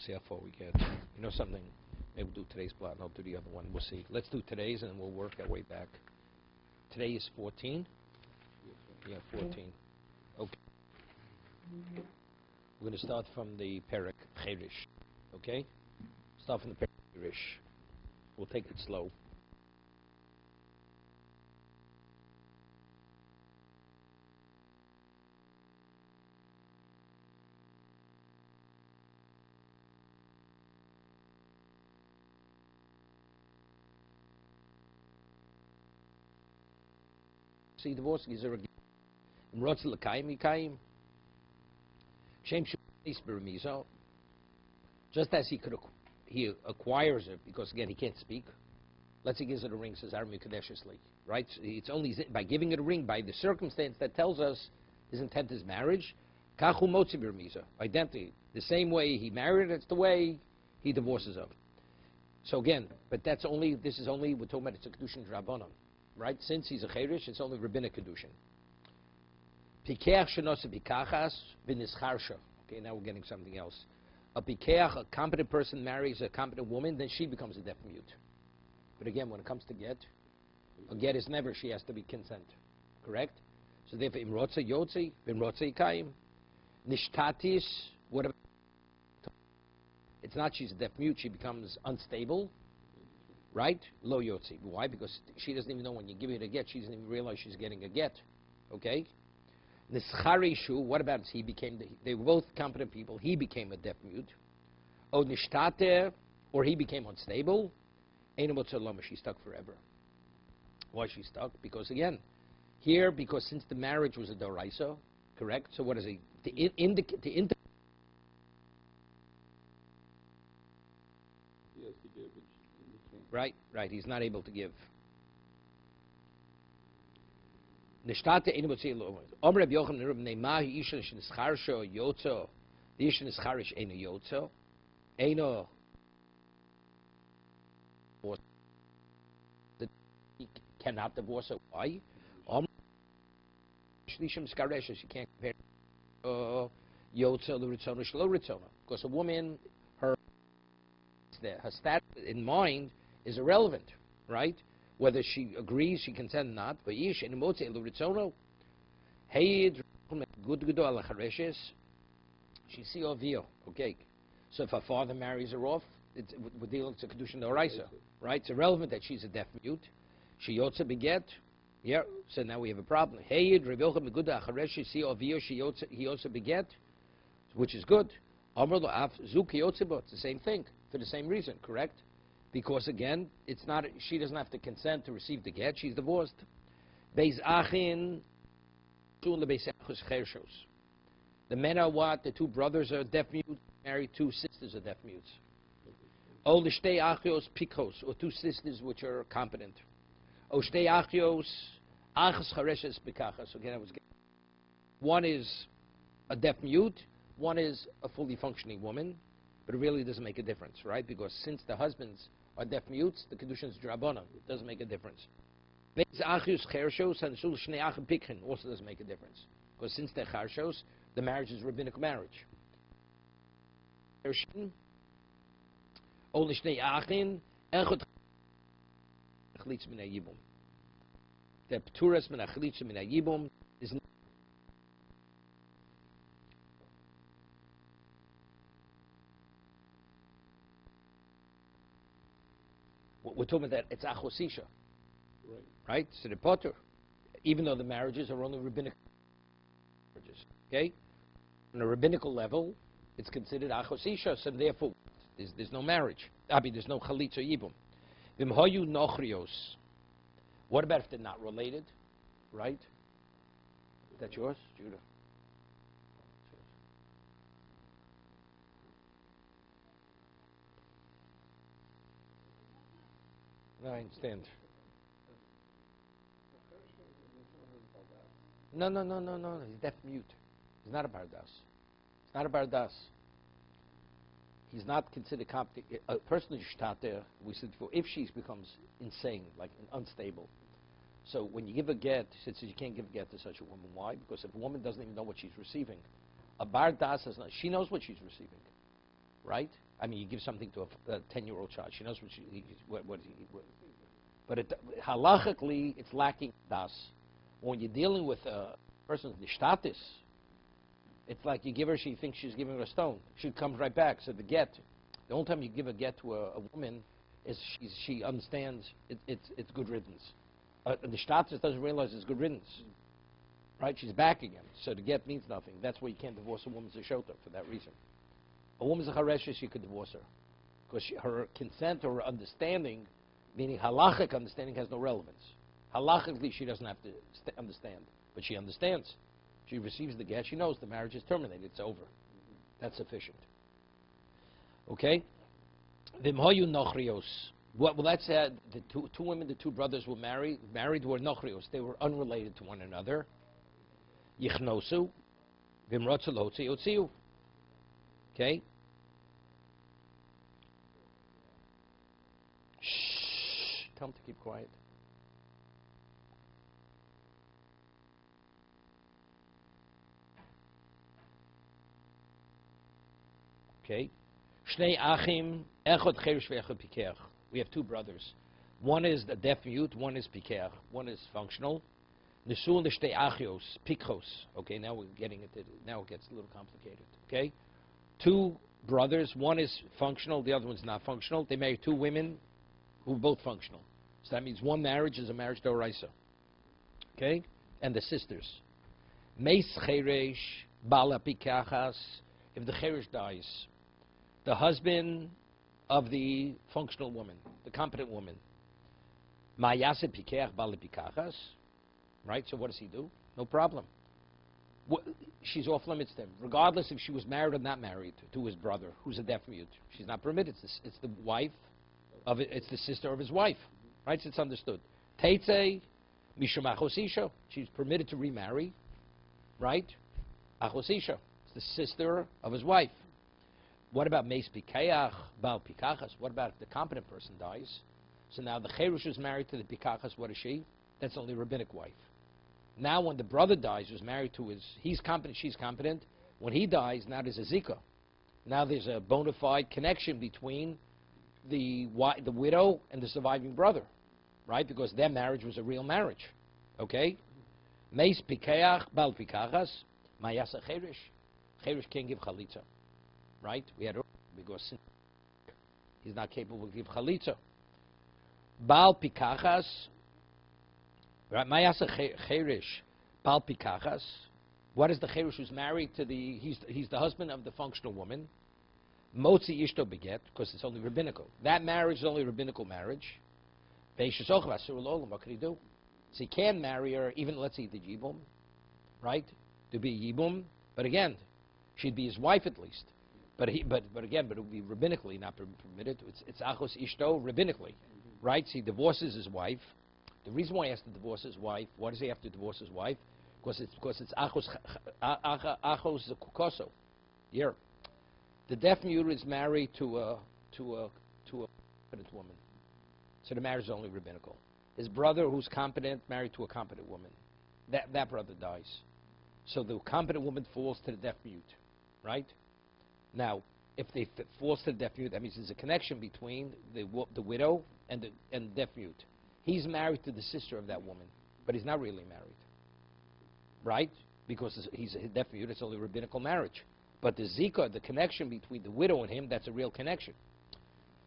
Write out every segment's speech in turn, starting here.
see how far we get. You know something? Maybe we'll do today's plot and I'll do the other one. We'll see. Let's do today's and then we'll work our way back. Today is 14? Yeah, 14. Okay. We're going to start from the Perek Cherish. Okay? Start from the Perek Cherish. We'll take it slow. See, divorce is a just as he acquires it, because again he can't speak. Let's say he gives it a ring, says Aram Kadeshusly, right? It's only by giving it a ring, by the circumstance that tells us his intent is marriage. Kachu motzi b'remiza, identity. The same way he married, it's the way he divorces of. So again, but that's only. This is only we're talking about it's a kedushin drabanan. Right? Since he's a cherish, it's only rabbinic kedushin. Pikeach shenosa bikachas v'nischarsha. Okay, now we're getting something else. A pikeach, a competent person marries a competent woman, then she becomes a deaf mute. But again, when it comes to get, a get is never, she has to be consent. Correct? So therefore, imrotza yotzi, imrotza yikayim. Nishtatis, whatever. It's not she's a deaf mute, she becomes unstable. Right? Lo yotzi. Why? Because she doesn't even know when you give her a get, she doesn't even realize she's getting a get. Okay? Nischarishu, what about he became, they were both competent people, he became a deaf mute. O nishtater, or he became unstable. Einomotzaloma, she's stuck forever. Why is she stuck? Because again, here, because since the marriage was a doraisa, correct? So what is he? Right, he's not able to give. Nishtate einomotzaloma. Omer Reb Yochanan Reb Neimahi isha shnischarsho yotzo. The isha nischarish eino yotzo. Eino. He cannot divorce her. Why? Shlishim skareshes. You can't compare yotzo l'ritzona shlo ritzona. Because a woman, her status in mind is irrelevant, right? Whether she agrees, she consents or not. Vayish in motze l'ritzona. Hayid good ala chareshes. She see ovio. Okay. So if her father marries her off, we're dealing with a kedushin d'oraisa, right? It's irrelevant that she's a deaf mute. She yotza beget. Yeah. So now we have a problem. Hayid Reb Yochanan good acharesh. See ovio. He yotza beget, which is good. Amar lo af zuk yotza. It's the same thing for the same reason, correct? Because again, it's not. She doesn't have to consent to receive the get. She's divorced. Beis achin shul lebeis achos chershos. The men are what? The two brothers are deaf mutes. Married, two sisters are deaf mutes. O l'shtei achios pikos, or two sisters which are competent. O shtei achios achos chareshes pikachas. Again, I was getting. One is a deaf mute. One is a fully functioning woman. But it really doesn't make a difference, right? Because since the husbands are deaf mutes, the kedushin is drabana. It doesn't make a difference. Also doesn't make a difference. Because since they're charshos, the marriage is rabbinic marriage. The pturas min achalitza min hayibum is not. We're talking about that it's achosisha, right? So the potter, even though the marriages are only rabbinic marriages, okay? On a rabbinical level, it's considered achosisha, so therefore there's no marriage. There's no chalitza yibum. V'mhoyu nochrios. What about if they're not related, right? Is that yours, Judah? No, I understand. No. He's deaf mute. He's not a bardas. It's not a bardas. He's not considered competent. A person who's shtater, we said before, if she becomes insane, like unstable. So when you give a get, he says you can't give a get to such a woman. Why? Because if a woman doesn't even know what she's receiving, a bardas is not. She knows what she's receiving, right? I mean, you give something to a 10-year-old child. She knows what but halachically, it's lacking das. When you're dealing with a person's nishtatis, it's like you give her, she thinks she's giving her a stone. She comes right back. So the get, the only time you give a get to a woman is she understands it's good riddance. The nishtatis doesn't realize it's good riddance. Right? She's back again. So the get means nothing. That's why you can't divorce a woman's zeshota for that reason. A woman's a chareshes, you could divorce her. Because her consent or her understanding, meaning halachic understanding, has no relevance. Halachically, she doesn't have to understand. But she understands. She receives the get. She knows the marriage is terminated. It's over. That's sufficient. Okay? Vimhoyu nochrios. Well, that's the two women, the two brothers were married were nochrios. They were unrelated to one another. Yichnosu. Vimrotzu lotzi otziu. Okay? Shh. Tell them to keep quiet. Okay? Shnei achim, echad cheresh ve'echad pikech. We have two brothers. One is the deaf mute, one is pikech. One is functional. Nesul l'shtei achios, pikchos. Okay, now we're getting into, now it gets a little complicated. Okay? Two brothers, one is functional, the other one's not functional. They married two women who are both functional. So that means one marriage is a marriage d'oraisa. Okay? And the sisters. Meis cheresh, bala pikachas. If the cheresh dies, the husband of the functional woman, the competent woman, ma'yase pikach bala pikachas. Right? So what does he do? No problem. She's off limits to him, regardless if she was married or not married to his brother, who's a deaf mute. She's not permitted. It's the wife of it. It's the sister of his wife. Right? So it's understood. Teitze mishum achosisha. She's permitted to remarry. Right? Achosisha. It's the sister of his wife. What about meis pikach bal pikachas? What about if the competent person dies? So now the cherush is married to the pikachas. What is she? That's only a rabbinic wife. Now when the brother dies, who's married to he's competent, she's competent. When he dies, now there's a zika. Now there's a bona fide connection between the widow and the surviving brother, right? Because their marriage was a real marriage. Okay? Meis pikeach bal pikachas, mayasa cherish. Cherish can't give chalitza, right? We had because he's not capable to give chalitza. Bal pikachas. Right, Mayasa Cherish Bal Pikachas. What is the Cherish who's married to the? He's the husband of the functional woman. Motzi Ishto beget, because it's only rabbinical. That marriage is only a rabbinical marriage. What could he do? So he can marry her, even let's say the Yibum, right? To be Yibum, but again, she'd be his wife at least. But again, it would be rabbinically not permitted. It's Achos Ishto rabbinically, right? So he divorces his wife. The reason why he has to divorce his wife, why does he have to divorce his wife? Because it's achos kukoso. Here, the deaf mute is married to a competent woman, so the marriage is only rabbinical. His brother, who's competent, married to a competent woman. That brother dies, so the competent woman falls to the deaf mute, right? Now, if they falls to the deaf mute, that means there's a connection between the widow and the deaf mute. He's married to the sister of that woman, but he's not really married, right? Because he's a deaf mute, it's only a rabbinical marriage. But the zika, the connection between the widow and him, that's a real connection.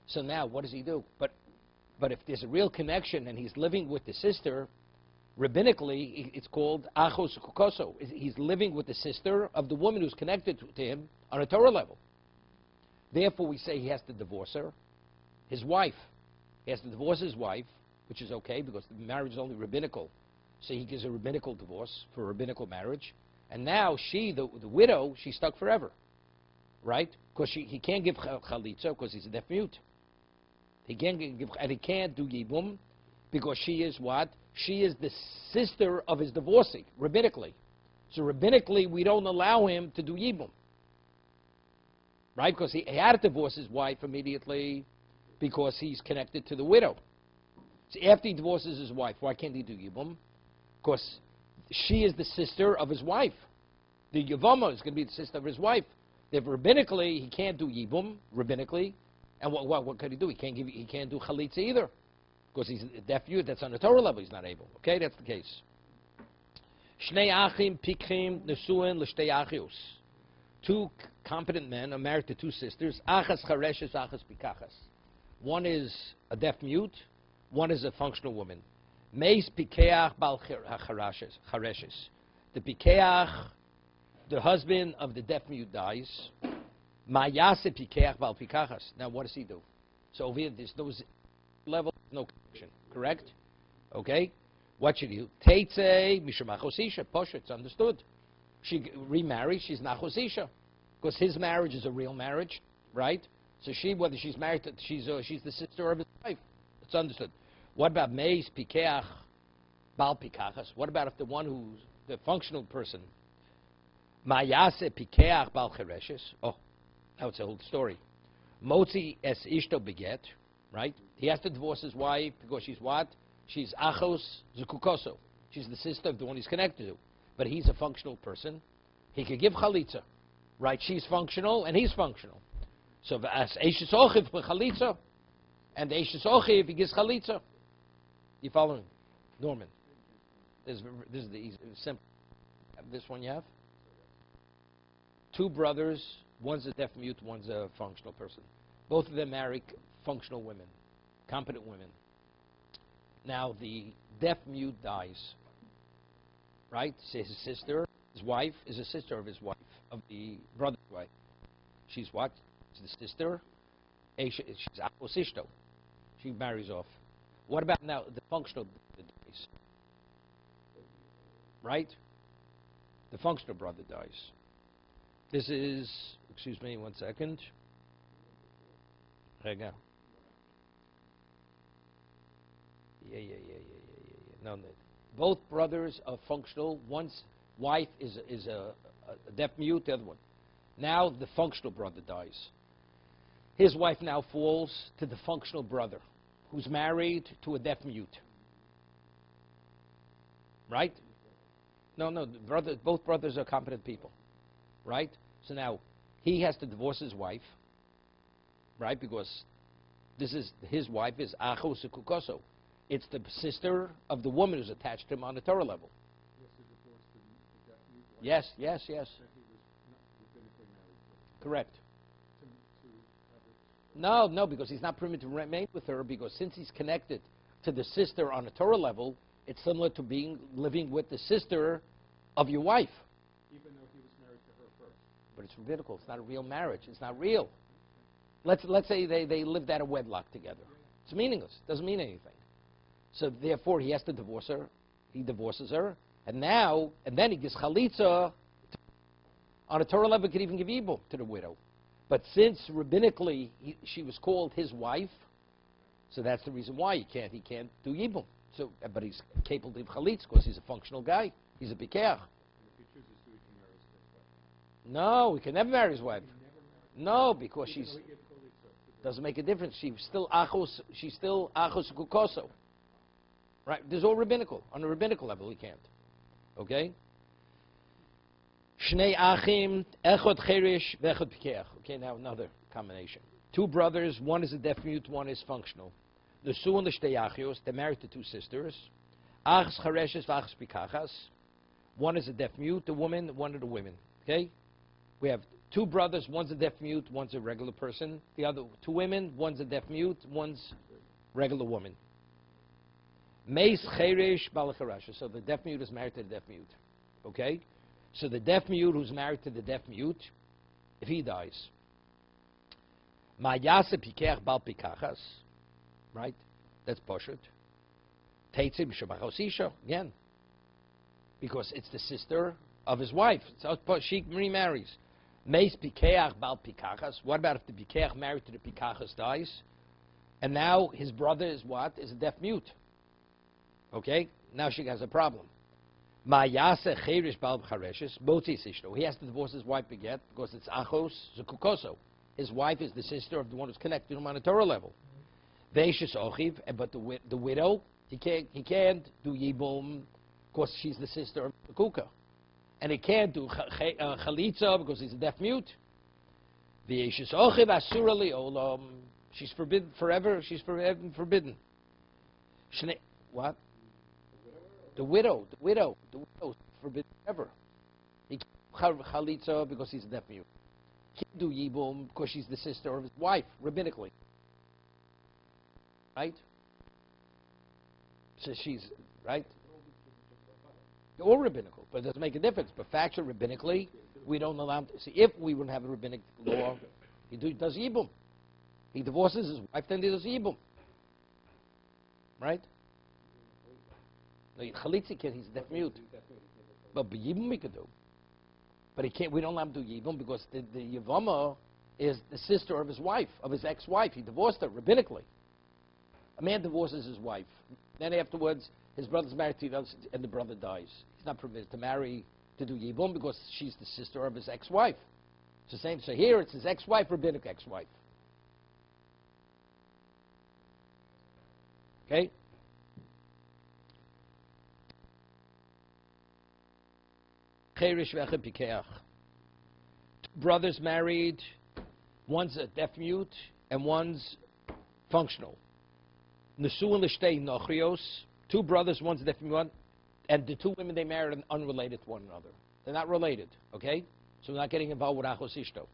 So now, what does he do? But if there's a real connection and he's living with the sister, rabbinically, it's called achos kukoso. He's living with the sister of the woman who's connected to him on a Torah level. Therefore, we say he has to divorce her, his wife. He has to divorce his wife, which is okay because the marriage is only rabbinical. So he gives a rabbinical divorce for a rabbinical marriage. And now she, the widow, she's stuck forever. Right? Because he can't give chalitza because he's a deaf mute. He can't give, and he can't do yibum because she is what? She is the sister of his divorcee, rabbinically. So rabbinically, we don't allow him to do yibum. Right? Because he had to divorce his wife immediately because he's connected to the widow. So after he divorces his wife, why can't he do Yibum? Because she is the sister of his wife. The Yavama is going to be the sister of his wife. If rabbinically, he can't do yibum, rabbinically. And what could he do? He can't do chalitza either. Because he's a deaf youth, that's on the Torah level, he's not able. Okay, that's the case. Shnei achim pikchim nesuin l'shtei achius. Two competent men are married to two sisters. Achas chareshes, achas pikachas. One is a deaf mute, one is a functional woman. Meis pikeach bal chareshes. The pikeach, the husband of the deaf mute dies. Mayase pikeach bal pikachas. Now what does he do? So over here, there's no level, no connection. Correct? Okay? What should he do? Teitze mishamachosisha. Posha, it's understood. She remarries, she's nachosisha. Because his marriage is a real marriage, right? So she, whether she's married to, she's the sister of his wife. It's understood. What about meis pikeach bal pikachas? What about if the one who's the functional person, mayase pikeach bal chereshes? Oh, now it's a whole story. Motzi es ishto beget, right? He has to divorce his wife because she's what? She's achos zukukoso. She's the sister of the one he's connected to. But he's a functional person. He could give chalitza, right? She's functional and he's functional. So as eishes ochiv chalitza, and the eishes ochiv he gives chalitza. You following, Norman? This is the easy, simple. This one you have. Two brothers. One's a deaf mute. One's a functional person. Both of them marry functional women, competent women. Now the deaf mute dies, right? So his sister, his wife, is a sister of his wife, of the brother's wife. She's what? She's the sister. She's akosishto. She marries off. What about now the functional dies? Right? The functional brother dies. This is, excuse me, 1 second. There you go. Yeah. No. Both brothers are functional. One's wife is a deaf mute, the other one. Now the functional brother dies. His wife now falls to the functional brother, who's married to a deaf mute. Right? No, both brothers are competent people. Right? So now he has to divorce his wife, right? Because his wife is achos kukoso. It's the sister of the woman who's attached to him on the Torah level. Yes. Correct. No, because he's not permitted to remain with her, because since he's connected to the sister on a Torah level, it's similar to living with the sister of your wife. Even though he was married to her first. But it's rabbinical. It's not a real marriage. It's not real. Let's say they lived out of wedlock together. It's meaningless. It doesn't mean anything. So therefore, he has to divorce her. He divorces her, and then he gives chalitza. On a Torah level, he could even give ibum to the widow. But since rabbinically she was called his wife, so that's the reason why he can't do ibum. So, but he's capable of chalitza because he's a functional guy. He's a pikeach. And if he chooses to, he can marry his wife. No, he can never marry his wife. No, because she's Even though he gave chalitza. doesn't make a difference. She's still achos kukoso. Right? There's all rabbinical. On the rabbinical level, he can't. Okay? Shnei achim, echod cherish, vechod pikeach. Okay, now another combination. Two brothers, one is a deaf mute, one is functional. The su and the shtei achios, they're married to two sisters. Achas chareshes, vachas pikachas. One is a deaf mute, the woman, one of the women. Okay? We have two brothers, one's a deaf mute, one's a regular person. The other two women, one's a deaf mute, one's regular woman. Meis cherish balacharasha. So the deaf mute is married to the deaf mute. Okay? So the deaf mute who's married to the deaf mute, if he dies, Mayase pikeach bal pikachas, right? That's poshut. Teitze b'shabachosisha, again. Because it's the sister of his wife. So she remarries. Meis pikeach bal pikachas. What about if the pikeach married to the pikachas dies? And now his brother is what? Is a deaf mute. Okay? Now she has a problem. Mayase cherish bal b'chareshes, motzi sishto. He has to divorce his wife again because it's achos zukukoso. His wife is the sister of the one who's connected to him on a Torah level. Veishes ochiv, but the widow, he can't do yibum because she's the sister of the kuka. And he can't do chalitza because he's a deaf mute. V'yeshes ochiv asura li'olam. She's forbidden forever. She's forbidden. What? The widow is forbidden forever. He can't do chalitza because he's a deaf mute. He can't do yibum because she's the sister of his wife, rabbinically. Right? So she's, right? Or rabbinical, but it doesn't make a difference. But factually, rabbinically, we don't allow him to. See, if we wouldn't have a rabbinic law, he does yibum. He divorces his wife, then he does yibum. Right? No, chalitza can't, he's deaf mute. But yibum we could do. But he can't, we don't allow him to do yibum because the yavama is the sister of his wife, of his ex-wife. He divorced her rabbinically. A man divorces his wife. Then afterwards, his brother's married to the other, and the brother dies. He's not permitted to marry, to do yibum, because she's the sister of his ex-wife. It's the same. So here, it's his ex-wife, rabbinic ex-wife. Okay? Brothers married, one's a deaf mute, and one's functional. Nesuin l'shtei nochrios, two brothers, one's deaf mute, and the two women they married are unrelated to one another. They're not related, okay? So we're not getting involved with achos ishto.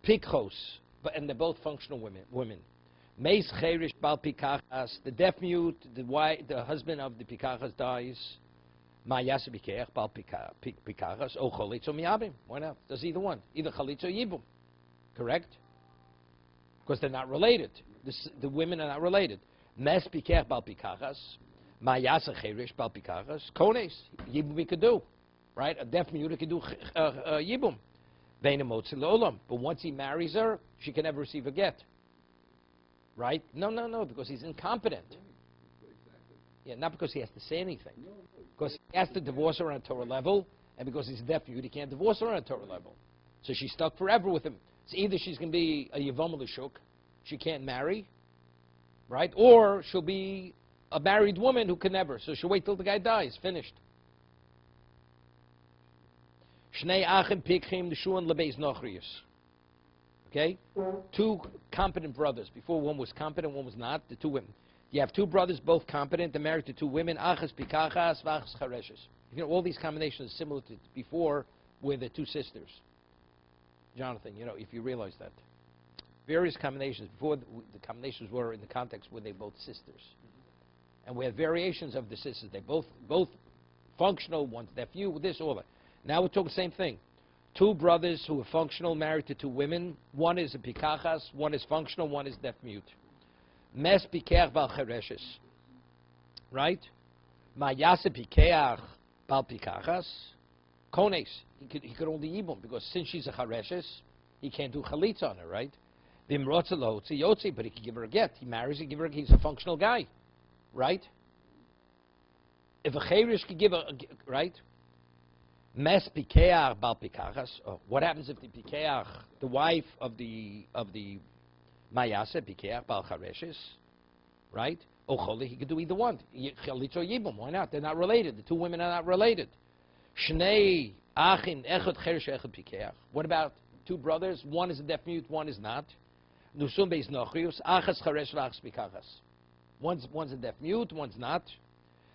Pikchos, and they're both functional women. Meis cherish bal pikachas, the deaf mute, the husband of the pikachas dies. Ma yasa bikeach bal pikachas, o chalitzo miyabim. Why not? Does either one, either chalitzo or yibum. Correct? Because they're not related. The women are not related. Mes bikeach bal pikachas, ma yasa cherish bal pikachas, kones, yibum we could do. Right? A deaf mute could do yibum. Veina motzi le'olam. But once he marries her, she can never receive a get. Right? No, because he's incompetent. Yeah, not because he has to say anything. Because he has to divorce her on a Torah level, and because he's deaf mute, he can't divorce her on a Torah level. So she's stuck forever with him. So either she's going to be a Yavam L'Shuk, she can't marry, right? Or she'll be a married woman who can never. So she'll wait till the guy dies. Finished. Shnei Achim Pikchim Nishuan Lebeis Nochrius. Okay? Two competent brothers. Before, one was competent, one was not. The two women. You have two brothers, both competent. They're married to two women. Achas pikachas, v'achas chareshes. You know, all these combinations are similar to before with the two sisters. Jonathan, you know, if you realize that. Various combinations. Before, the combinations were in the context where they both sisters. And we have variations of the sisters. They're both functional. One's deaf mute, this, all that. Now we're talking the same thing. Two brothers who are functional, married to two women. One is a pikachas, one is functional, one is deaf mute. Mes pikeach bal chereshes. Right? Ma yase pikeach bal pikachas. Kones. He could only yibum, because since she's a chereshes, he can't do chalitza on her, right? Bim rotzelo tziyotzi, yotzi, but he can give her a get. He marries her, give her a get. He's a functional guy. Right? If a cheresh could give a right? Mes pikeach bal pikachas. Oh, what happens if the pikeach, the wife of the mayase pikeach bal chareshes, right? Oh, choli, he could do either one. Chalitz or yibum. Why not? They're not related. The two women are not related. Shnei achin echad cheresh echad pikeach. What about two brothers? One is a deaf mute, one is not. Nusum beis nochrius achas charesh v'achas pikachas. One's a deaf mute, one's not.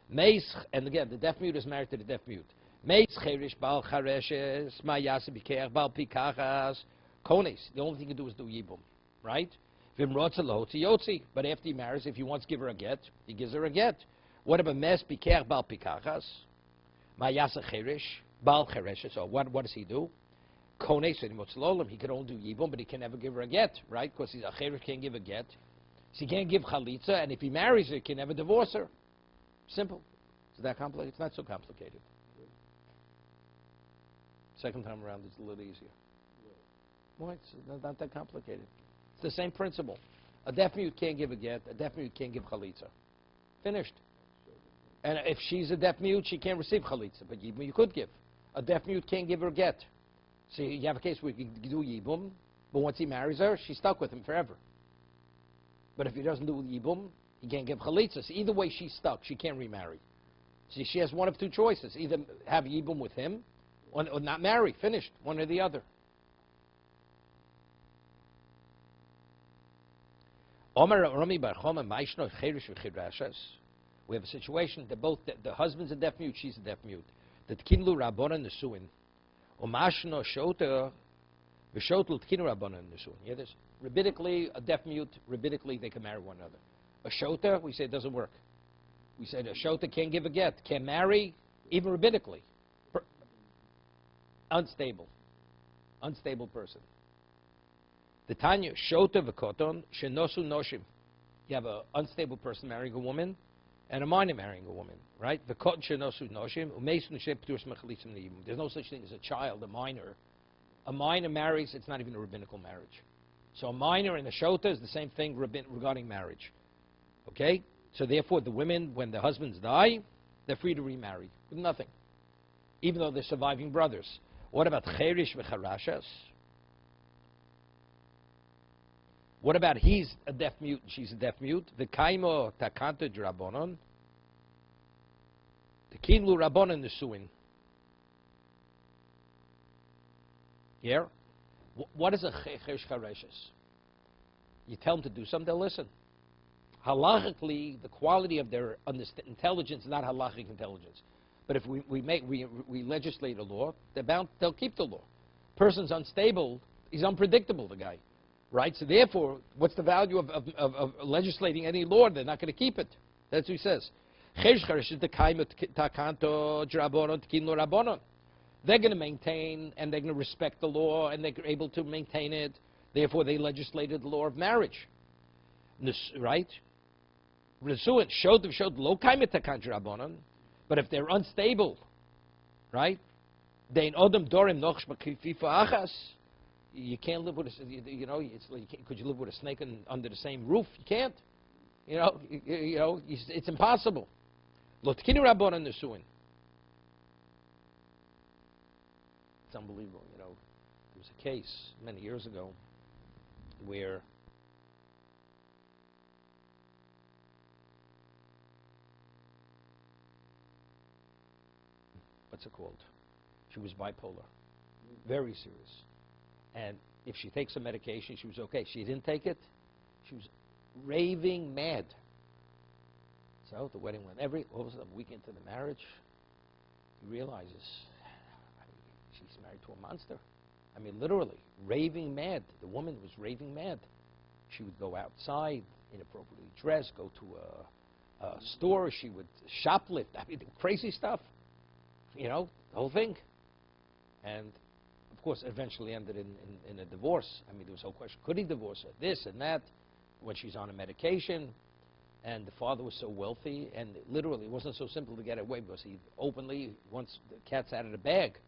Meis, and again, the deaf mute is married to the deaf mute. Meis cherish bal chareshes, ma yase bikeach bal pikachas, kones. The only thing you do is do yibum, right? Vim rotzelo tziyotzi. But after he marries, if he wants to give her a get, he gives her a get. What about mes bikeach bal pikachas, ma yase cherish bal chareshes? So what does he do? Kones and motzlolim. He can only do yibum, but he can never give her a get, right? Because he's a cherish, can't give a get. So he can't give chalitza, and if he marries her, he can never divorce her. Simple. Is that complicated? It's not so complicated. Second time around, it's a little easier. Why? It's not that complicated. It's the same principle. A deaf mute can't give a get. A deaf mute can't give chalitza. Finished. And if she's a deaf mute, she can't receive chalitza, but yibum you could give. A deaf mute can't give her get. So you have a case where you can do yibum, but once he marries her, she's stuck with him forever. But if he doesn't do yibum, he can't give chalitza. So either way, she's stuck. She can't remarry. So she has one of two choices: either have yibum with him, or not marry. Finished. One or the other. We have a situation that both the husband's a deaf mute, she's a deaf mute. That kinlu rabbanan nesuin, umashno shota v'shotel tkinu rabbanan nesuin. Yeah, this rabbinically a deaf mute. Rabbinically they can marry one another. A shota, we say it doesn't work. We said a shota can't give a get, can't marry, even rabbinically. Unstable person. The Tanya shota v'koton shenosu noshim. You have an unstable person marrying a woman, and a minor marrying a woman, right? V'koton shenosu noshim umesun sheptur smechalisim neibum. There's no such thing as a child, a minor. A minor marries; it's not even a rabbinical marriage. So a minor and a shota is the same thing regarding marriage. Okay? So therefore, the women, when the husbands die, they're free to remarry with nothing, even though they're surviving brothers. What about cherish v'charashas? What about he's a deaf mute and she's a deaf mute? The kaimo takanta drabonon. The kinlu rabbonon nesuin. Here, what is a cherish charashas? You tell them to do something, they'll listen. Halachically, the quality of their intelligence is not halachic intelligence. But if we legislate a law, they'll keep the law. Person's unstable, he's unpredictable, the guy. Right? So therefore, what's the value of legislating any law? They're not going to keep it. That's what he says. They're going to maintain and they're going to respect the law and they're able to maintain it. Therefore, they legislated the law of marriage. Right? But if they're unstable, right? You can't live with it's like, could you live with a snake under the same roof? You can't. It's impossible. It's unbelievable. There was a case many years ago where what's it called? She was bipolar, very serious. And if she takes some medication, she was okay. She didn't take it, she was raving mad. So the wedding went all of a sudden, a week into the marriage, he realizes she's married to a monster. I mean, literally, raving mad. The woman was raving mad. She would go outside, inappropriately dressed, go to a store. She would shoplift. I mean, crazy stuff. The whole thing. And of course, eventually ended in a divorce. I mean, there was no question. Could he divorce her? This and that. When she's on a medication, and the father was so wealthy, and literally it wasn't so simple to get away because he openly, once the cat's out of the bag,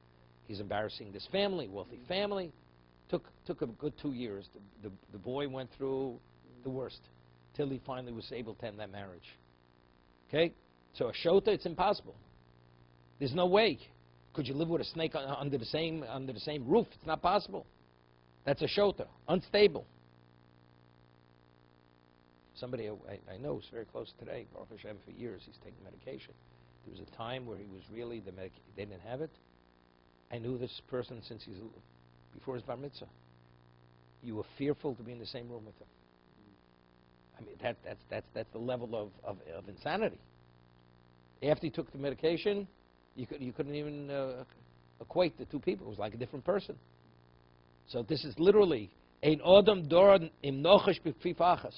he's embarrassing this family, wealthy family. Took a good 2 years. The boy went through the worst till he finally was able to end that marriage. Okay, so a shota, it's impossible. There's no way. Could you live with a snake under the same roof? It's not possible. That's a shota, unstable. Somebody I know is very close today, Baruch Hashem, for years he's taking medication. There was a time where he was really they didn't have it. I knew this person since before his bar mitzvah. You were fearful to be in the same room with him. I mean, that's the level of insanity. After he took the medication, you couldn't even equate the two people. It was like a different person. So this is literally ein odam doran im nochash b'kfifachas.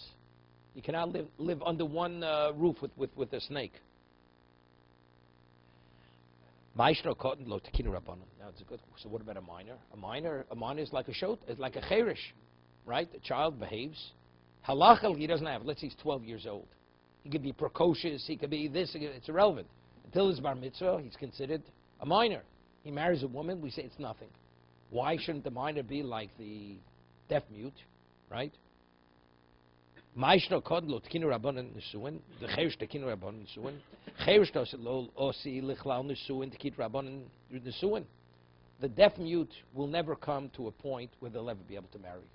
You cannot live under one roof with a snake. Now it's a good. So what about a minor? A minor is like a shot. It's like a cherish, right? The child behaves. Halachal he doesn't have. Let's say he's 12 years old. He could be precocious. He could be this. It's irrelevant. Until his bar mitzvah, he's considered a minor. He marries a woman. We say it's nothing. Why shouldn't the minor be like the deaf mute, right? The deaf mute will never come to a point where they'll ever be able to marry.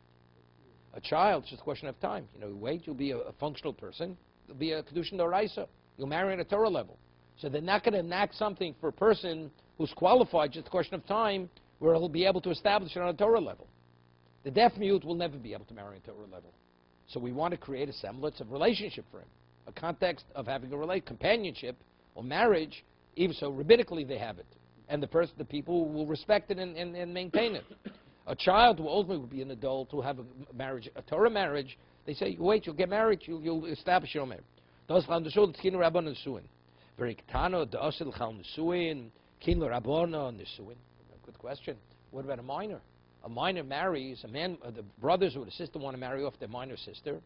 A child, it's just a question of time. Wait, you'll be a functional person. You'll be a kedushin d'oraisa. You'll marry at a Torah level. So they're not going to enact something for a person who's qualified, just a question of time, where he'll be able to establish it on a Torah level. The deaf mute will never be able to marry at a Torah level. So we want to create a semblance of relationship for him, a context of having a companionship or marriage. Even so, rabbinically they have it, and the people will respect it and maintain it. A child who ultimately will be an adult who have a marriage, a Torah marriage. They say, wait, you'll get married, you'll establish your marriage. Good question. What about a minor? A minor marries, the brothers or the sister want to marry off their minor sister.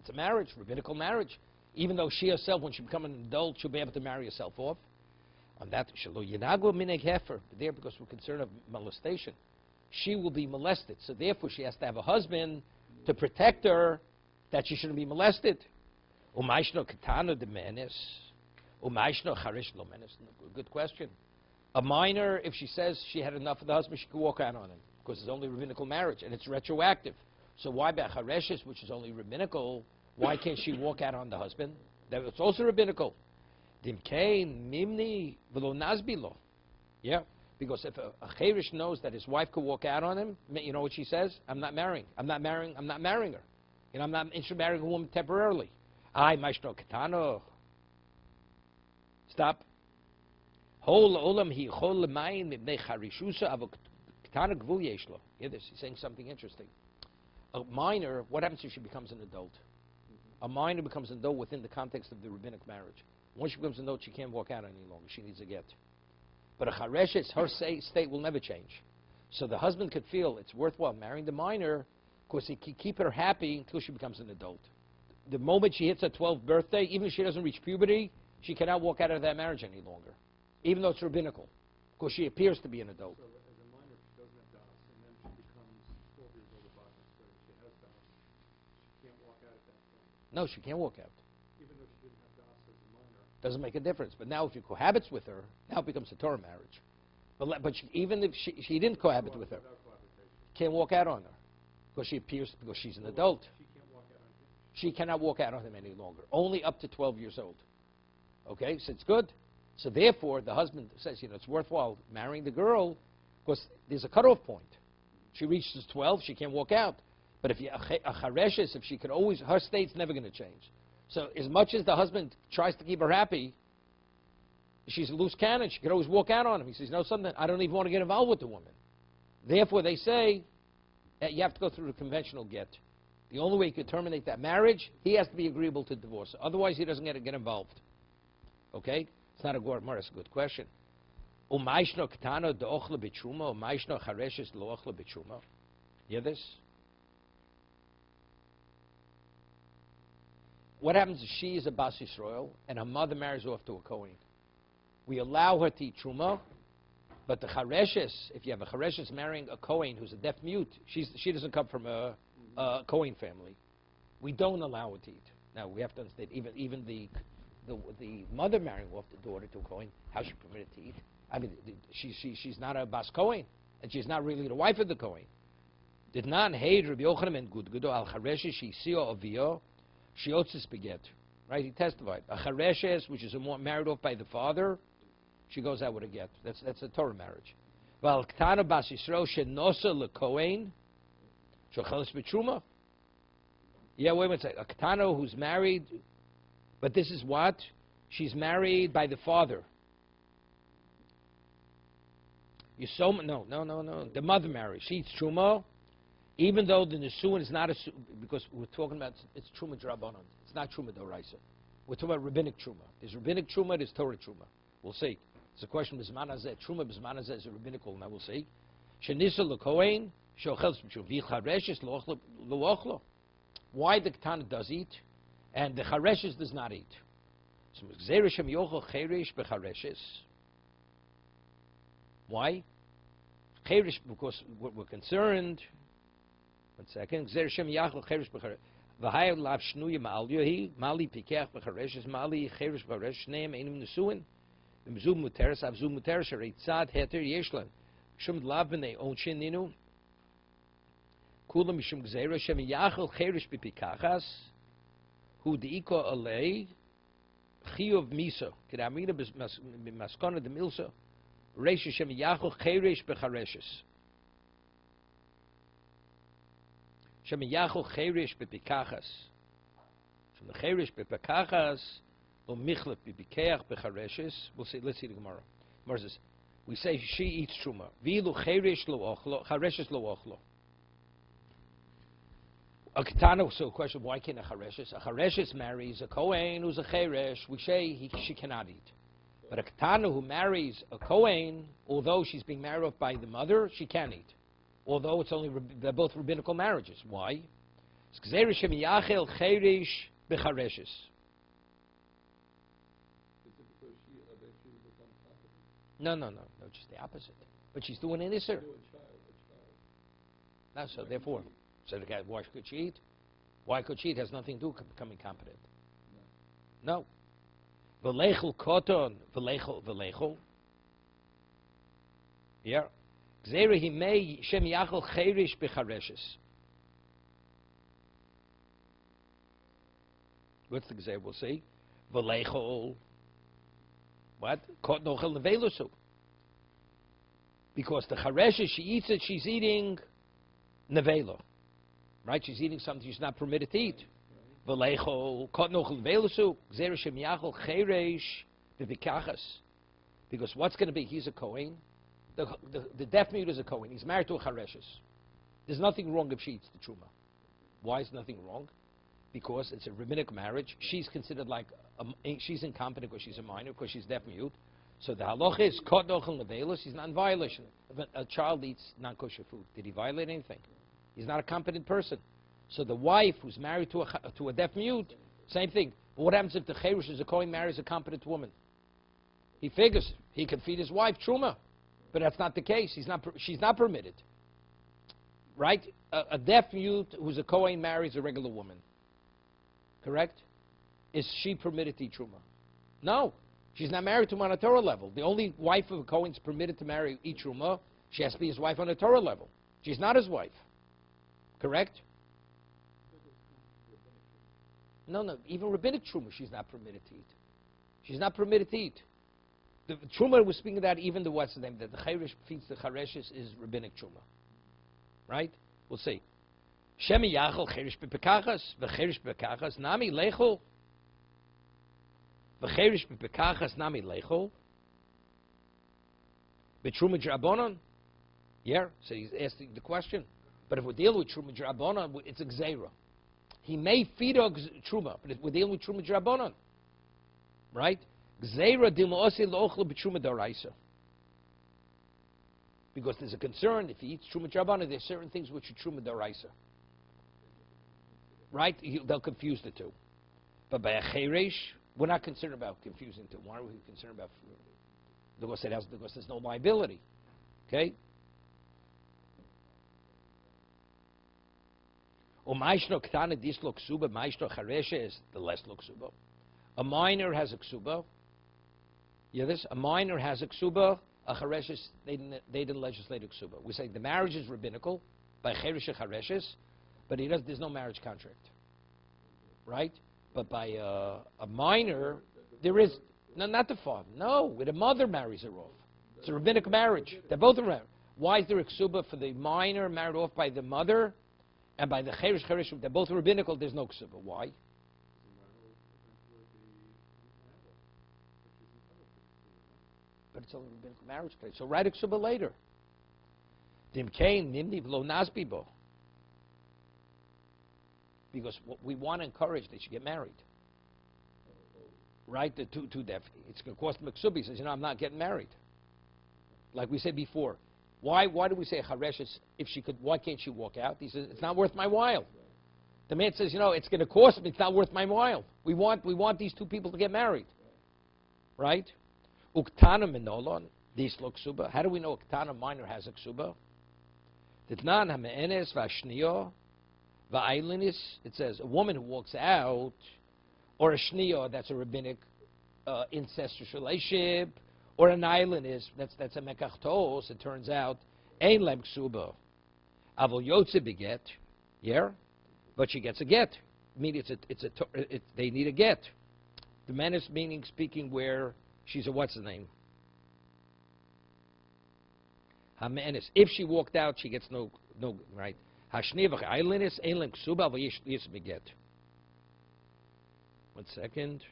It's a marriage, rabbinical marriage. Even though she herself, when she becomes an adult, she'll be able to marry herself off. On that, there, because we're concerned of molestation, she will be molested. So therefore, she has to have a husband to protect her that she shouldn't be molested. Good question. A minor, if she says she had enough of the husband, she can walk out on him because it's only rabbinical marriage and it's retroactive. So why by chareshes, which is only rabbinical, why can't she walk out on the husband? It's also rabbinical. Yeah, because if a cherish knows that his wife could walk out on him, you know what she says? I'm not marrying her. I'm not interested in marrying a woman temporarily. Stop. Hear this, he's saying something interesting. A minor, what happens if she becomes an adult? A minor becomes an adult within the context of the rabbinic marriage. Once she becomes an adult, she can't walk out any longer. She needs a get. But a chareshes, her state will never change. So the husband could feel it's worthwhile marrying the minor because he can keep her happy until she becomes an adult. The moment she hits her 12th birthday, even if she doesn't reach puberty, she cannot walk out of that marriage any longer, even though it's rabbinical, because she appears to be an adult. So as a minor, she doesn't have das, and then she becomes 12 years old about this, so she has das. She can't walk out at that point. No, she can't walk out. Even though she didn't have das as a minor. Doesn't make a difference. But now if you cohabits with her, now it becomes a Torah marriage. But even if she didn't cohabit with her, can't walk out on her because she appears because she's an adult. She can't walk out on him. She cannot walk out on him any longer. Only up to 12 years old. Okay, so it's good. So therefore, the husband says, it's worthwhile marrying the girl because there's a cutoff point. She reaches 12, she can't walk out. But if a chareshes, if she could always, her state's never going to change. So as much as the husband tries to keep her happy, she's a loose cannon. She could always walk out on him. He says, no, something, I don't even want to get involved with the woman. Therefore, they say, you have to go through the conventional get. The only way you can terminate that marriage, he has to be agreeable to divorce. Otherwise, he doesn't get involved. Okay? It's not a Gemara, it's a good question. You hear this? What happens if she is a Bas Yisrael and her mother marries off to a Kohen? We allow her to eat Truma, but the Chareshes, if you have a Chareshes marrying a Kohen who's a deaf mute, she doesn't come from a Kohen family. We don't allow her to eat. Now, we have to understand, even the mother marrying off the daughter to a Kohen, how's she permitted to eat? I mean, she's not a Bas Kohen, and she's not really the wife of the Kohen. Did not hate Rabbi Yochanan and Gudgudo al Chareshes Shisio Avio Shiotzis Beget. Right? He testified. A Chareshes, which is married off by the father, she goes out with a get. That's a Torah marriage. Val Ktana Bas Yisrael Shenosa LeKohen Shochelis B'Truma. Yeah, wait a second. A Ktana who's married, but this is what? She's married by the father. No. The mother marries. She eats Truma, even though the Nisuin is not a, because we're talking about, it's Truma Drabanan. It's not Truma Doraisa. We're talking about rabbinic Truma. There's rabbinic Truma, there's Torah Truma. We'll see. It's a question of Bisman Hazeh. Truma Bisman Hazeh is a rabbinical, and I will see. Shenisa L'Kohen, Shochel S'B'Trum, V'Chareshes L'Ochlo. Why the Ketana does eat, and the Chareshes does not eat. So, Gzeir Shem Yochel Cheresh B'Chareshes. Why? Cheresh, because we're concerned. 1 second. Gzeir Shem Yachel Cheresh B'Chareshes. V'Hayel Lav Shnuya Ma'al Yohi, Mali Pikech B'Chareshes, Mali Cheresh B'Chareshes, Neim Einim Nesuin. Mzum Muteres, Avzum Muteres, Reitzad Heter Yeshlan. Shum Lav B'nei Onshin Ninu. Kula Mishum Gzeira Shem Yachel Cheresh B'Pikachas. Hu Deiko Alei. Chiyuv Miso. Kedamina B'Maskona de Milso. Reish Shem Yachel Cheresh B'Chareshes. Shemiyachol cherish bepikachas. From the cherish bepikachas, umichlep bepikeach bechareshes. We'll see. Let's see the Gemara. Gemara says, we say she eats truma. Vilu cherish lo ochlo, chareshes lo ochlo. A ketana. So, question: why can't a chareshes? A chareshes marries a kohen who's a cheresh. We say she cannot eat. But a ketana who marries a kohen, although she's being married off by the mother, she can eat. Although it's only they're both rabbinical marriages. Why? It's gzeira shemiyachel cherish bechareshes. Is it because she eventually becomes competent? No, just the opposite. But she's doing an isser. A child. No, so therefore, so the guy, why could she eat? Why could she eat? It has nothing to do with becoming competent. No. V'leichel koton, v'leichel. Yeah. Gzeira himei shem yachol cherish bechareshes. What's the gzeira? We'll see. V'leichel. What? Kot nochel nevelusu. Because the chareshes, she eats it, she's eating nevela. Right? She's eating something she's not permitted to eat. V'leichol kot nochel nevelusu. Gzeira shem yachol cherish bevikachas. Because what's going to be? He's a kohen. The deaf mute is a kohen. He's married to a chareshes. There's nothing wrong if she eats the truma. Why is nothing wrong? Because it's a rabbinic marriage. She's considered like she's incompetent because she's a minor, because she's deaf mute. So the halacha is kot nochel nevelos. He's not in violation. If a child eats non-kosher food, did he violate anything? He's not a competent person. So the wife who's married to a deaf mute, same thing. But what happens if the cheresh is a kohen marries a competent woman? He figures he can feed his wife truma. But that's not the case. She's not permitted. Right? A deaf mute who's a kohen marries a regular woman. Correct? Is she permitted to eat truma? No. She's not married to him on a Torah level. The only wife of a kohen is permitted to eat truma. She has to be his wife on a Torah level. She's not his wife. Correct? No. Even rabbinic truma she's not permitted to eat. She's not permitted to eat. The truma we're speaking about, even the what's the name, that the cheresh feeds the chareshes is rabbinic truma. Right? We'll see. Shemi yachol cheresh bepekachas, v'cheresh bepekachas, nami lechol. V'cheresh bepekachas, nami lechol. B'truma d'rabanan. Yeah, so he's asking the question. But if we're dealing with truma d'rabanan, it's a gzeira. He may feed a truma, but if we're dealing with truma d'rabanan. Right? Gzeira dima'osi lo'ochlo b'truma d'oraisa. Because there's a concern, if he eats truma d'rabbanan, there's certain things which are truma d'oraisa. Right? They'll confuse the two. But by a cheresh, we're not concerned about confusing the two. Why are we concerned about? Because there's no liability. Okay? O ma'ishno ktana dislo ksuba, ma'ishno charesha is the less lo ksuba. A minor has a ksuba. You hear this? A minor has a ksuba, a chareshes, they didn't legislate a ksuba. We say the marriage is rabbinical, by cheresh chareshes, but there's no marriage contract. Right? But by a minor, there is, no, not the father. No, where the mother marries her off. It's a rabbinic marriage. They're both around. Why is there a ksuba for the minor married off by the mother, and by the cheresh, they're both rabbinical, there's no ksuba. Why? But it's only rabbinical marriage place. So write a ksuba later. Dimkein nimni v'lo nasbibo. Because what we want to encourage, they should get married. Right? The two deaf. It's going to cost him a ksuba. He says, I'm not getting married. Like we said before. Why do we say chareshes if she could? Why can't she walk out? He says, it's not worth my while. The man says, it's going to cost me. It's not worth my while. We want these two people to get married. Right? Uktana minolon, this lo ksuba. How do we know uktana minor has a ksuba? Titnan hame'enes v'ashnio v'aylinis. It says a woman who walks out, or a shnio, that's a rabbinic incestuous relationship, or an aylinis, that's a mekachtos. It turns out ein lem ksuba. Avol yotze beget, yeah, but she gets a get. Meaning they need a get. The man is speaking where she's a what's the name? Hamenis. If she walked out, she gets no right. Hashniya v'chaylinis ein lem ksuba v'yish beget. 1 second.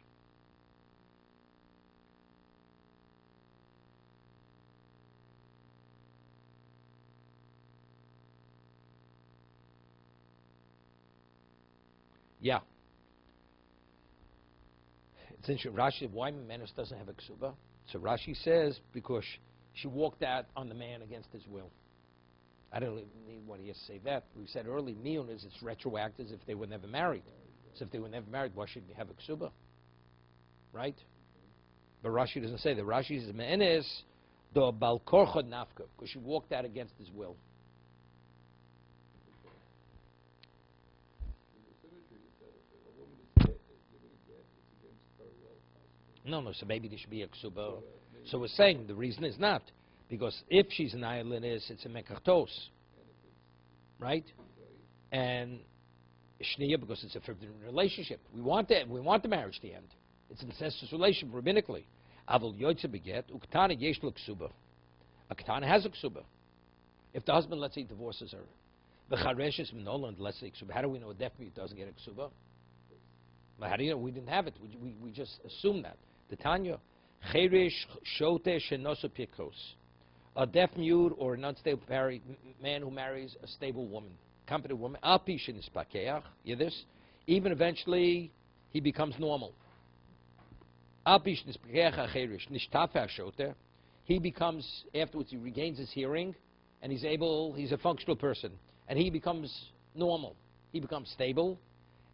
Yeah. It's interesting. Rashi, why Menace doesn't have a ksuba? So Rashi says because she walked out on the man against his will. I don't need what he has to say that. We said earlier, miyun is it's retroactive as if they were never married. So if they were never married, why should they have a ksuba? Right? But Rashi doesn't say that. Rashi says Menace do bal korchod nafka because she walked out against his will. No, so maybe there should be a ksuba. So we're saying the reason is not. Because if she's an islandess, it's a mekartos. Right? And shniya, because it's a forbidden relationship. We want the marriage to end. It's an incestuous relationship, rabbinically. Avol yoytze beget, uktana yesh lo ksuba. A ketana has a ksuba. If the husband, let's say, divorces her, the chareshes minoland, let's say ksuba. How do we know a deaf mute doesn't get a ksuba? But how do you know? We didn't have it. We just assumed that. The Tanya, Cherish Shote Shenosu Pikos. A deaf mute or an unstable man who marries a stable woman, competent woman, Al Pishin is Pakeach, you this? Even eventually he becomes normal. Al Pishin is Pakeach Cherish, Nishtafa Shote. He becomes, afterwards he regains his hearing and he's a functional person. And he becomes normal. He becomes stable.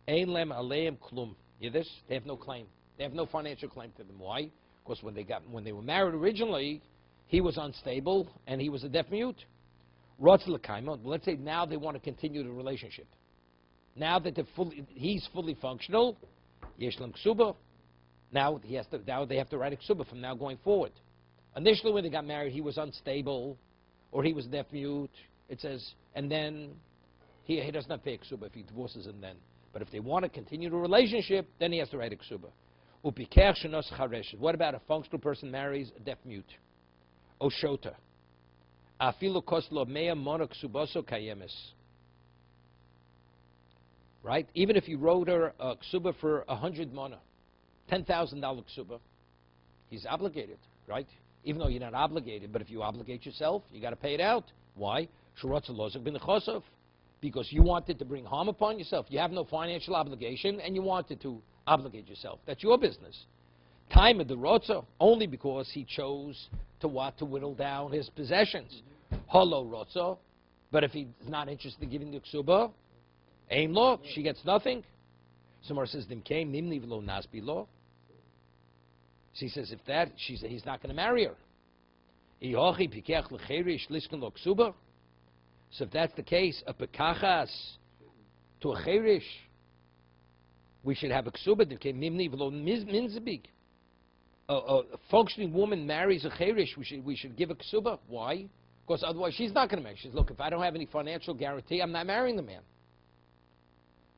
Ein lem aleim klum. You this? They have no claim. They have no financial claim to them. Why? Because when they were married originally, he was unstable and he was a deaf mute. Rotz l'kaima. Let's say now they want to continue the relationship. Now that he's fully functional, yesh lem ksuba. Now they have to write a ksuba from now going forward. Initially, when they got married, he was unstable, or he was deaf mute. It says, and then he does not pay a ksuba if he divorces him then. But if they want to continue the relationship, then he has to write a ksuba. What about a functional person marries a deaf mute? Oshota. Afilu koslo mea mona ksuboso kayemis. Right? Even if you wrote her a ksuba for 100 mona, $10,000 ksuba, he's obligated, right? Even though you're not obligated, but if you obligate yourself, you got to pay it out. Why? Because you wanted to bring harm upon yourself. You have no financial obligation, and you wanted to obligate yourself. That's your business. Time of the rotza, only because he chose to whittle down his possessions. Holo rotza, but if he's not interested in giving the ksuba, ain lo, she gets nothing. Somewhere says dim came nimni v'lo nasbi lo. She says if that, he's not going to marry her. Ihochi pikech l'cherish lisken lo ksuba. So if that's the case, a pekachas to a cherish, we should have a ksuba that came nimni v'lo minzabig. A functioning woman marries a cherish, we should give a ksuba. Why? Because otherwise she's not going to marry. She says, look, if I don't have any financial guarantee, I'm not marrying the man.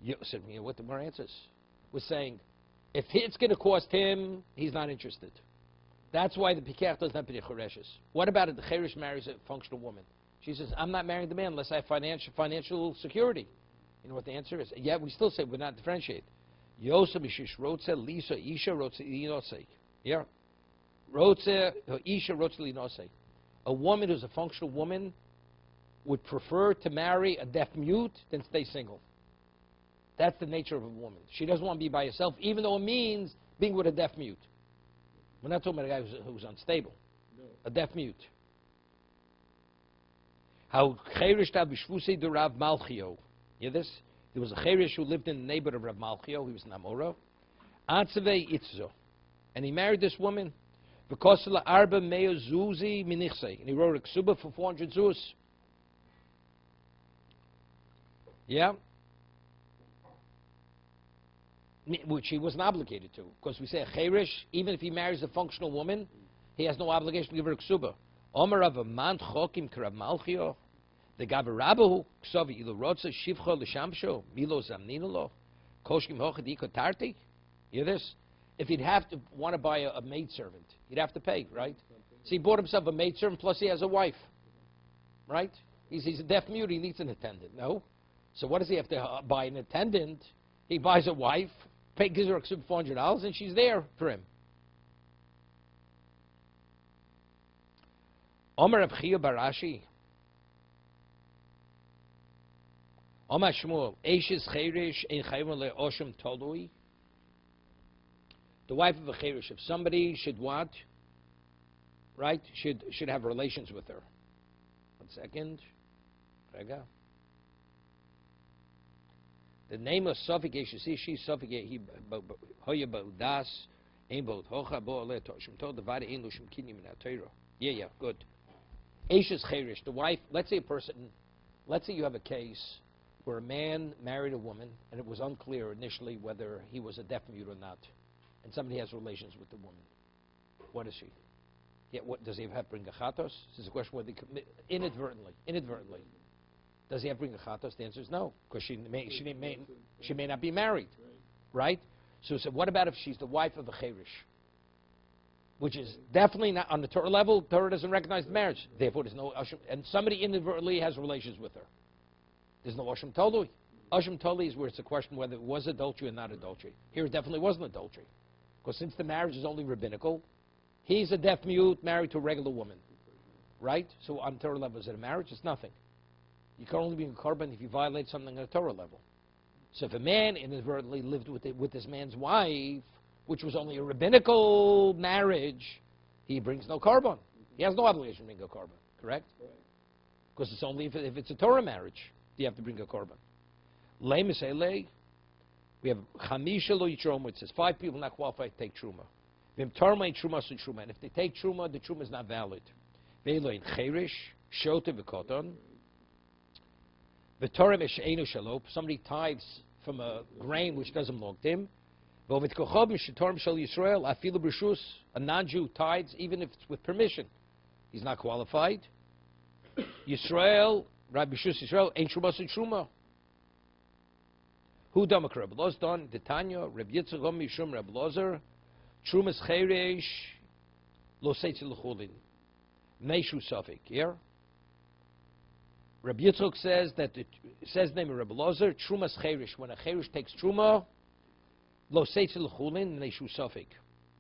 You said, you know what the more answers? We're saying, if it's going to cost him, he's not interested. That's why the pikach doesn't have to be chereshes. What about if the cherish marries a functional woman? She says, I'm not marrying the man unless I have financial security. You know what the answer is? Yeah, we still say we're not differentiate. Yosef ishish rotze lisa isha rotze linosei. Yeah. Rotze isha rotze linosei. A woman who's a functional woman would prefer to marry a deaf mute than stay single. That's the nature of a woman. She doesn't want to be by herself, even though it means being with a deaf mute. We're not talking about a guy who's unstable. No. A deaf mute. How cherish b'shvusei de Rav Malchio. You hear this? There was a cherish who lived in the neighborhood of Rav Malchio. He was an Amora. Atzavei Itzo. And he married this woman. V'kosela arba meo zuzi minichsei. And he wrote a ksuba for 400 zuz. Yeah? Which he wasn't obligated to. Because we say a cherish, even if he marries a functional woman, he has no obligation to give her a ksuba. Omer of a man chokim k'Rav Malchio. The Gavarabahu, Ksovi, Ilo Rotsa, Shivcho, Lishamsho, Milo Zamninolo, Koshkim Hochadiko Tartik. You hear this? If he'd have to want to buy a maidservant, he'd have to pay, right? So he bought himself a maidservant, plus he has a wife, right? He's a deaf mute, he needs an attendant, no? So what does he have to buy an attendant? He buys a wife, gives her $400, and she's there for him. Omer Rav Chia Barashi. Omer Shmuel. Eishes Cheirish Ein Chayvon LeOshem Tolui. The wife of a Cheirish, if somebody should what? Right? Should have relations with her. 1 second. Rega. The name of Sofik Eishes, she Sofik he Hoya Baudas Ein Baut Hocha Bo Ale Toshim Tol Devade Ein Lushim Kinim in Torah. Yeah, good. Eishes Cheirish, the wife, let's say you have a case where a man married a woman and it was unclear initially whether he was a deaf mute or not, and somebody has relations with the woman. What is she? Yeah, what does he have to bring a chatos? This is a question whether he commit inadvertently. Does he have to bring a chatos? The answer is no, because she may not be married, right? So what about if she's the wife of a cheirish? Which is definitely not on the Torah level. Torah doesn't recognize the marriage. Therefore, there's no Asham. And somebody inadvertently has relations with her. There's no Asham Tolui. Asham Tolui is where it's a question whether it was adultery or not adultery. Here it definitely wasn't adultery. Because since the marriage is only rabbinical, he's a deaf mute married to a regular woman. Right? So on Torah level, is it a marriage? It's nothing. You can only be a korban if you violate something at a Torah level. So if a man inadvertently lived with this man's wife, which was only a rabbinical marriage, he brings no korban. He has no obligation to bring a korban, correct? Because it's only if it's a Torah marriage, you have to bring a korban. Le Misele, we have Chamisha Lo Yitroma, it says 5 people not qualified to take Truma. Vim Tarma Truma Su Truma, and if they take Truma, the Truma is not valid. Ve'lo in Cherish, Shota V'koton, V'torem Esheinu Shalop, somebody tithes from a grain which doesn't belong to him. A non-Jew tithes, even if it's with permission. He's not qualified. Yisrael, Rabbi Shus Yisrael, ain't Truma Su Truma. Who damak Rabbi Loz don, Detanya, Rabbi Yitzchak Mishum Rabbi Lozer, Trumas Cheresh, Lo Seitzi L'chulin. Meishu Safik, here. Rabbi Yitzchak says that, says the name of Rabbi Lozer, Trumas Cheresh, when a Cheresh takes Truma, Lo Seitzi L'chulin, Meishu Safik.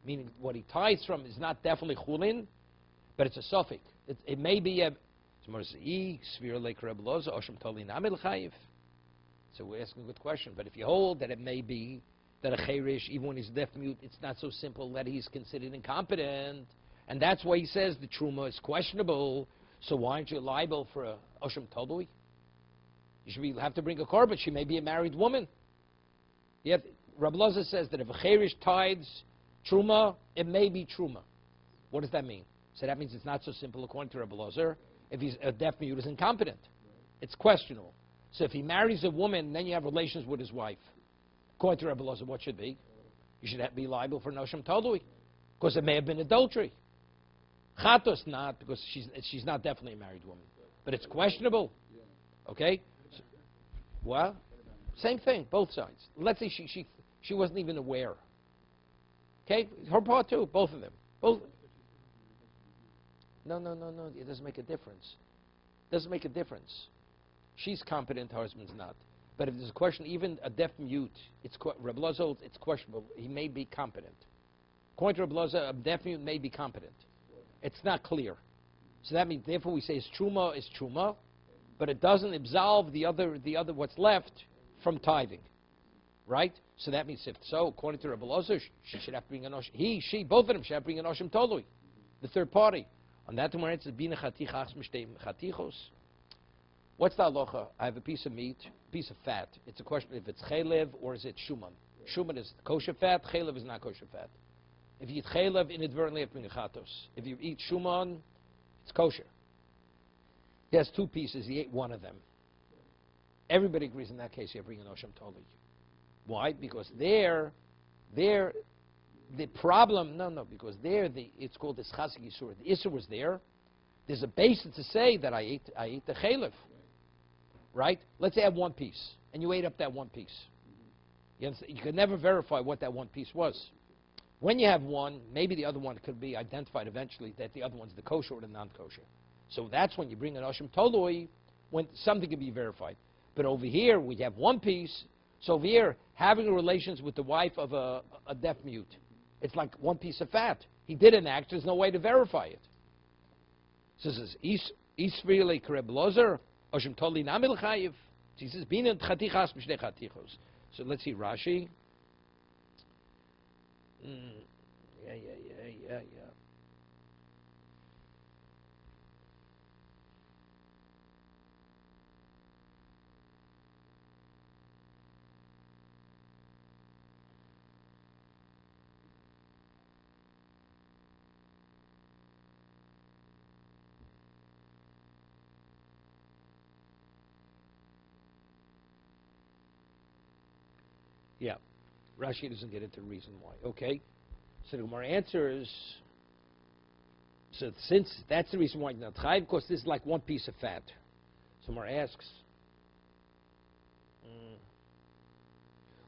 Meaning what he tithes from is not definitely chulin, but it's a suffix. It may be a, so we're asking a good question. But if you hold that it may be that a cheirish, even when he's deaf mute, it's not so simple that he's considered incompetent, and that's why he says the truma is questionable. So why aren't you liable for a osham tolui? You should have to bring a korban. She may be a married woman. Yet Rabbi Loza says that if a cheirish tithes truma, it may be truma. What does that mean? So that means it's not so simple according to Rabbi Lozer. If he's a deaf mute, is incompetent. It's questionable. So if he marries a woman, then you have relations with his wife. According to Rabbi Lozer, what should be? You should be liable for nosham tolui, because it may have been adultery. Chatos not, because she's not definitely a married woman, but it's questionable. Okay. So, well, same thing, both sides. Let's say she wasn't even aware. Okay, her part too, both of them, both. No. It doesn't make a difference. Doesn't make a difference. She's competent, her husband's not. But if there's a question, even a deaf mute, Rabbi Lozer, it's questionable. He may be competent. According to Rabbi Lozer, a deaf mute may be competent. It's not clear. So that means, therefore, we say is truma, but it doesn't absolve the other what's left from tithing, right? So that means if so, according to Rabbi Lozer, she should have to bring an oshim. She, both of them should have to bring an oshim tolui, the third party. On that tomorrow it says bina chatichas mishteim chatichos. What's the halacha? I have a piece of meat, piece of fat. It's a question if it's chaylev or is it shuman. Shuman is kosher fat. Chaylev is not kosher fat. If you eat chaylev, inadvertently you have to bring a chatos. If you eat shuman, it's kosher. He has two pieces. He ate one of them. Everybody agrees in that case you have to bring an osham toli. Why? Because there, the problem, because there, it's called the Chasik Yisur. The Isur was there. There's a basis to say that I ate the chaylev. Right? Let's say I have one piece, and you ate up that one piece. You could never verify what that one piece was. When you have one, maybe the other one could be identified eventually that the other one's the kosher or the non-kosher. So that's when you bring an oshim toloi, when something can be verified. But over here, we have one piece. So over here, having relations with the wife of a deaf mute, it's like one piece of fat. He did an act. There's no way to verify it. So it says, Isfrile Kreb Lozer, Oshim Toli Namil Chayiv. He says, Binan Tchatichas Mishnei Chatichos. So let's see Rashi. Yeah. Yeah, Rashi doesn't get into the reason why. Okay, so the Gemara answers. So since that's the reason why you're not chayiv, of course this is like one piece of fat. So Gemara asks,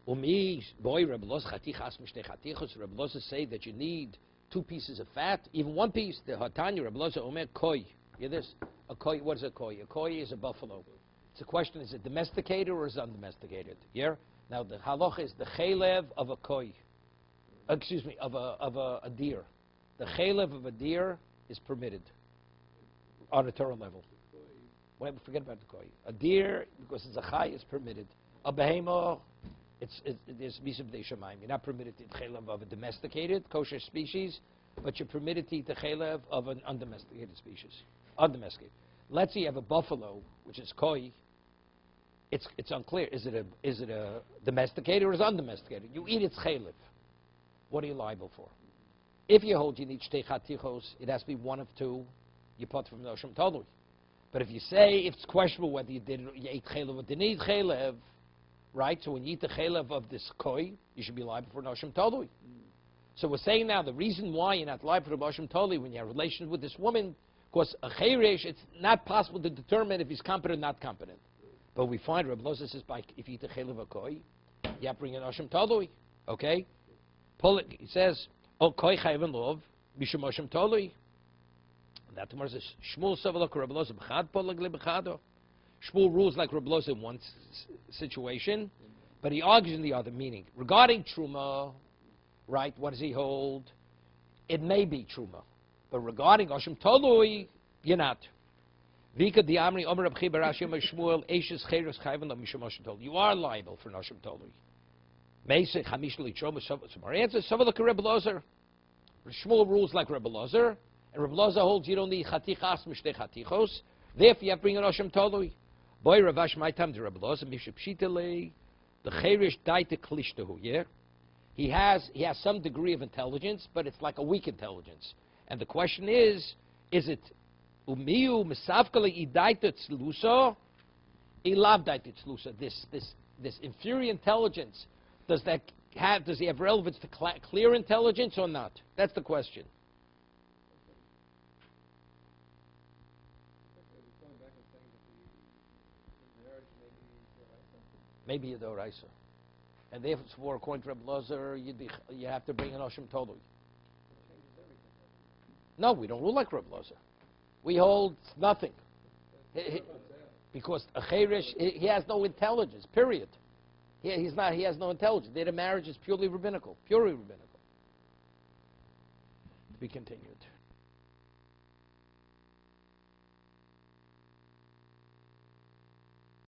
Umi boy Rebbe Loza chatichas mishnei chatichos. Rebbe Loza say that you need two pieces of fat, even one piece. The Hatanya Rebbe Loza omer koi. You hear this? A koi. What is a koi? A koi is a buffalo. It's a question: is it domesticated or is it undomesticated? Yeah. Now the halacha is the chalev of a koi. Excuse me, of a deer. The chalev of a deer is permitted on a Torah level. Whatever, forget about the koi. A deer, because it's a chai, is permitted. A behemah, it's misum b'dei shamayim. You're not permitted to eat chalev of a domesticated kosher species, but you're permitted to eat the chalev of an undomesticated species. Undomesticated. Let's say you have a buffalo, which is koi. It's unclear. Is it a domesticated or is it undomesticated? You eat its chalev. What are you liable for? If you hold you need shtei chatichos, it has to be one of two. You put from noshim tolui. But if you say if it's questionable whether you ate chalev or didn't eat chalev, right? So when you eat the chalev of this koi, you should be liable for noshim tolui. So we're saying now the reason why you're not liable for noshim tolui when you have relations with this woman, because a chayresh, it's not possible to determine if he's competent or not competent. But we find Reb Loza says if you eat the chalev of koi, you have to bring an noshim tolui. Okay? He says, "Oh, koi chayven lov mishum noshim tolui." That tomorrow says, Shmuel Savalok Reb Loza b'chad polag lebechado. Shmuel rules like Reb Loza in one situation, but he argues in the other. Meaning, regarding truma, right? What does he hold? It may be truma, but regarding noshim tolui, you're not. You are liable for noshim tolui. Our answer is Rebbe Lozer. Shmuel rules like Rebbe Lozer, and Rebbe Lozer holds you don't need chatichas mishnei chatichos. Therefore, you have to bring a noshim tolui. Boy, Ravash, my time to Rebbe Lozer. Mishapshitale, the cherish daite klishtahu. Yeah, he has some degree of intelligence, but it's like a weak intelligence. And the question is it umiu misavkale idaita tzlusa, ilav daita tzlusa? This inferior intelligence, does he have relevance to clear intelligence or not? That's the question. Maybe a doraisa. And therefore, according to Reb Lozer, you have to bring an oshim tolui. No, we don't rule like Reb Lozer. We hold nothing. Because a cherish, he has no intelligence, period. He has no intelligence. Their marriage is purely rabbinical. To be continued.